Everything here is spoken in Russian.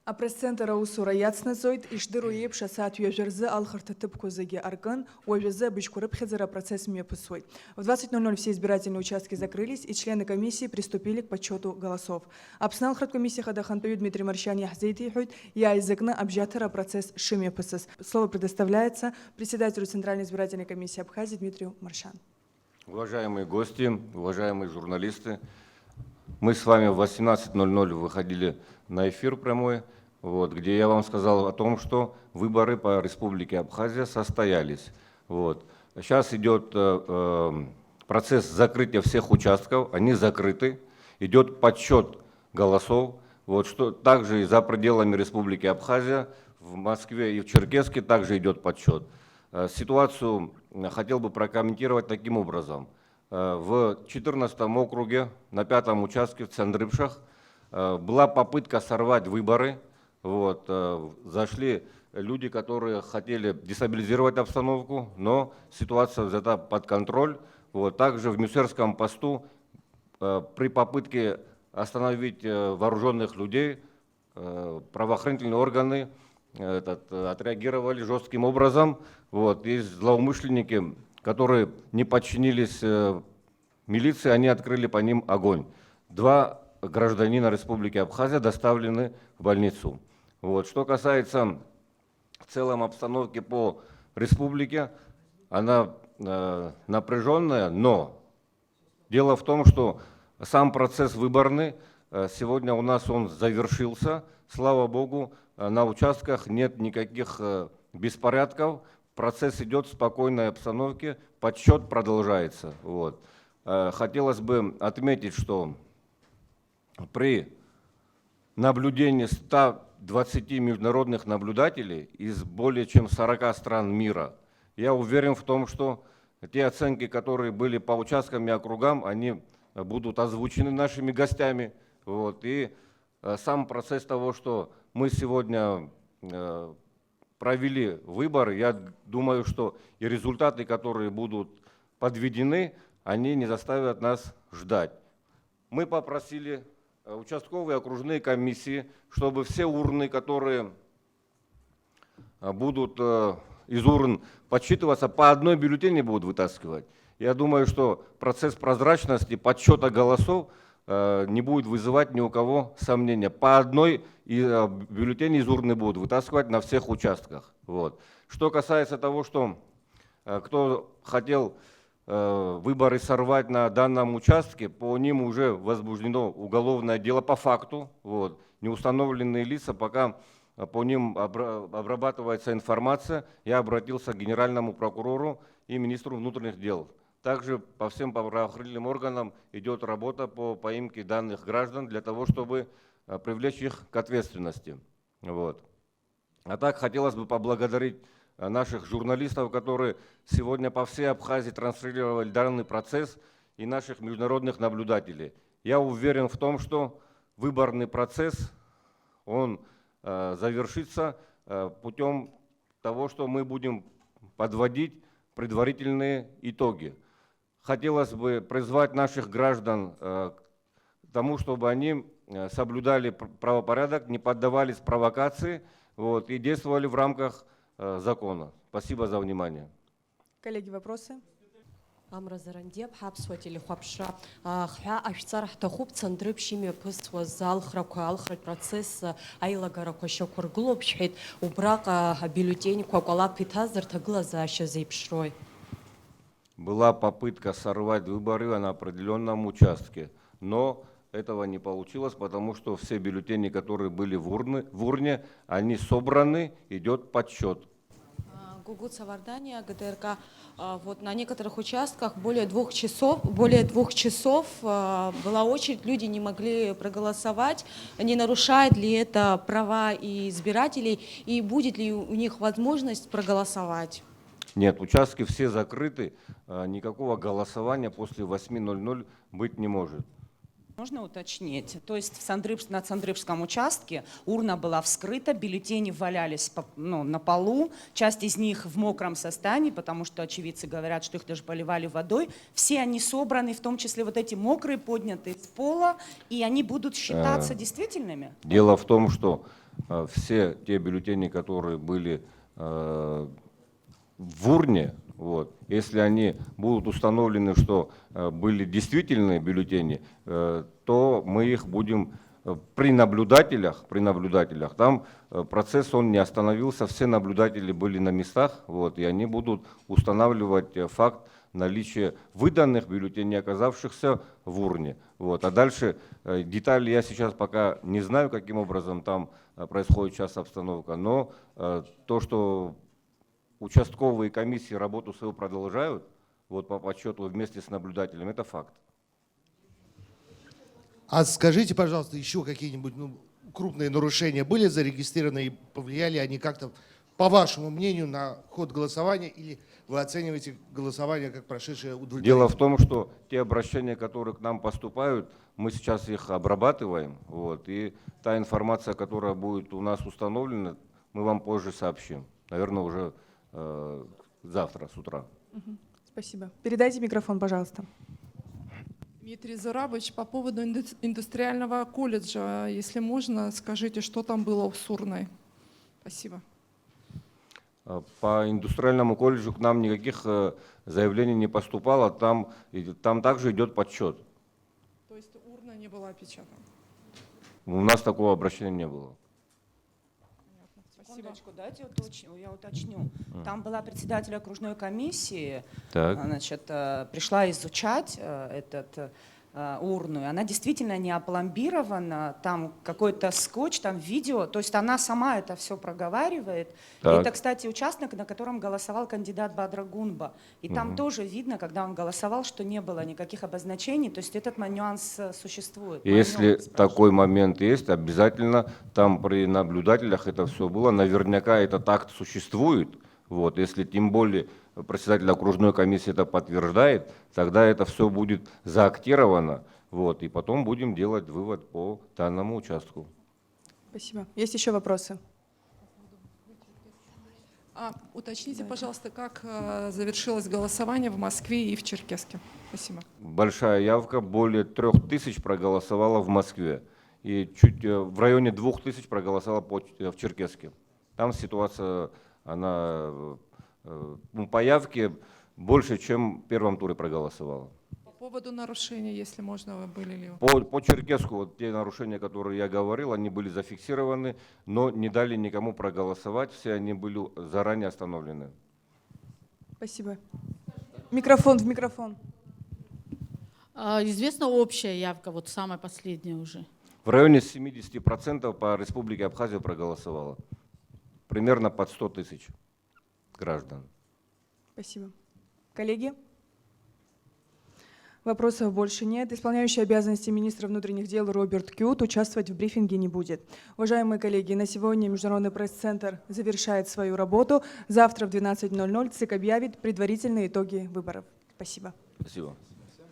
Апресс-центр аусура иацнаҵоит ишдыру еиԥш асааҭ ҩажәа алхырҭа ҭыԥқәа зегьы аркын, уажәазы абыжьқәа рыԥхьаӡара апроцесс мҩаԥысуеит. В 20:00 все избирательные участки закрылись, и члены комиссии приступили к подсчету голосов. Аԥсны алхратә комиссиа хадахантәаҩы Дмитрий Маршьан иаҳзеиҭеиҳәоит иааизакны абжьаҭара апроцесс шымҩаԥысыз. Слово предоставляется председателю Центральной избирательной комиссии Абхазии Дмитрию Маршьян. Уважаемые гости, уважаемые журналисты, мы с вами в 18:00 выходили на эфир прямой, где я вам сказал о том, что выборы по Республике Абхазия состоялись. Сейчас идет процесс закрытия всех участков, они закрыты, идет подсчет голосов. Что также и за пределами Республики Абхазия, в Москве и в Черкесске также идет подсчет. Ситуацию хотел бы прокомментировать таким образом. В 14-м округе, на 5-м участке в Цандрыпшах, была попытка сорвать выборы. Зашли люди, которые хотели дестабилизировать обстановку, но ситуация взята под контроль. Также в Мюсерском посту при попытке остановить вооруженных людей правоохранительные органы отреагировали жестким образом. И злоумышленники, которые не подчинились милиции, они открыли по ним огонь. 2 гражданина Республики Абхазия доставлены в больницу. Что касается в целом обстановки по республике, она напряженная, но дело в том, что сам процесс выборный сегодня у нас он завершился. Слава Богу, на участках нет никаких беспорядков. Процесс идет в спокойной обстановке, подсчет продолжается. Хотелось бы отметить, что при наблюдении 120 международных наблюдателей из более чем 40 стран мира, я уверен в том, что те оценки, которые были по участкам и округам, они будут озвучены нашими гостями. И сам процесс того, что мы сегодня провели выборы, я думаю, что и результаты, которые будут подведены, они не заставят нас ждать. Мы попросили участковые окружные комиссии, чтобы все урны, которые будут из урн подсчитываться, по одной бюллетени будут вытаскивать. Я думаю, что процесс прозрачности подсчета голосов не будет вызывать ни у кого сомнения. По одной бюллетени из урны будут вытаскивать на всех участках. Что касается того, что кто хотел выборы сорвать на данном участке, по ним уже возбуждено уголовное дело по факту. Неустановленные лица, пока по ним обрабатывается информация, я обратился к генеральному прокурору и министру внутренних дел. Также по всем правоохранительным органам идет работа по поимке данных граждан для того, чтобы привлечь их к ответственности. А так хотелось бы поблагодарить наших журналистов, которые сегодня по всей Абхазии транслировали данный процесс, и наших международных наблюдателей. Я уверен в том, что выборный процесс, он завершится путем того, что мы будем подводить предварительные итоги. Хотелось бы призвать наших граждан к тому, чтобы они соблюдали правопорядок, не поддавались провокации и действовали в рамках закона. Спасибо за внимание. Коллеги, вопросы? Амра Зарандеб, Хабсуа телехуапша, Хя Ашцар Хтахуб, Цандрыпши мепысва залхраку алхрат процесс айлагараку шакурглобшхит, убрака бюллетень куакуала питазар тагла за шазейпшрой. Была попытка сорвать выборы на определенном участке, но этого не получилось, потому что все бюллетени, которые были в урне, они собраны, идет подсчет. Гугут Савардания, ГТРК, на некоторых участках более 2 часов была очередь, люди не могли проголосовать. Не нарушает ли это права избирателей и будет ли у них возможность проголосовать? Нет, участки все закрыты, никакого голосования после 8:00 быть не может. Можно уточнить? То есть на Сандрыбском участке урна была вскрыта, бюллетени валялись на полу, часть из них в мокром состоянии, потому что очевидцы говорят, что их даже поливали водой. Все они собраны, в том числе вот эти мокрые, поднятые с пола, и они будут считаться действительными? Дело в том, что все те бюллетени, которые были в урне, вот, если они будут установлены, что были действительные бюллетени, то мы их будем при наблюдателях, там процесс он не остановился, все наблюдатели были на местах, вот, и они будут устанавливать факт наличия выданных бюллетеней, оказавшихся в урне. Вот. А дальше детали я сейчас пока не знаю, каким образом там происходит сейчас обстановка, но то, что участковые комиссии работу свою продолжают, вот по подсчету вместе с наблюдателем, это факт. А скажите, пожалуйста, еще какие-нибудь крупные нарушения были зарегистрированы и повлияли они как-то, по вашему мнению, на ход голосования, или вы оцениваете голосование как прошедшее удовлетворительно? Дело в том, что те обращения, которые к нам поступают, мы сейчас их обрабатываем, вот, и та информация, которая будет у нас установлена, мы вам позже сообщим. Наверное, уже завтра с утра. Спасибо. Передайте микрофон, пожалуйста. Дмитрий Зурабович, по поводу индустриального колледжа, если можно, скажите, что там было с урной? Спасибо. По индустриальному колледжу к нам никаких заявлений не поступало, там также идет подсчет. То есть урна не была опечатана? У нас такого обращения не было. Спасибо. Секундочку, дайте я уточню. Там была председатель окружной комиссии, Так. значит, пришла изучать урну, и она действительно не опломбирована, там какой-то скотч, там видео, то есть она сама это все проговаривает. Так. Это, кстати, участок, на котором голосовал кандидат Бадра Гунба. И там тоже видно, когда он голосовал, что не было никаких обозначений, то есть этот нюанс существует. Если такой момент есть, обязательно там при наблюдателях это все было. Наверняка этот акт существует. Вот. Если тем более председатель окружной комиссии это подтверждает, тогда это все будет заактировано. Вот. И потом будем делать вывод по данному участку. Спасибо. Есть еще вопросы? Уточните, пожалуйста, как завершилось голосование в Москве и в Черкесске? Спасибо. Большая явка, более 3000 проголосовало в Москве. И чуть в районе 2000 проголосовало в Черкесске. Там ситуация, она по явке больше, чем в первом туре проголосовала. По поводу нарушений, если можно, вы были ли? По Черкесску, вот те нарушения, которые я говорил, они были зафиксированы, но не дали никому проголосовать, все они были заранее остановлены. Спасибо. Микрофон в микрофон. Известна общая явка, вот самая последняя уже? В районе 70% по Республике Абхазия проголосовало. Примерно под 100 тысяч граждан. Спасибо. Коллеги? Вопросов больше нет. Исполняющий обязанности министра внутренних дел Роберт Кют участвовать в брифинге не будет. Уважаемые коллеги, на сегодня Международный пресс-центр завершает свою работу. Завтра в 12:00 ЦИК объявит предварительные итоги выборов. Спасибо. Спасибо.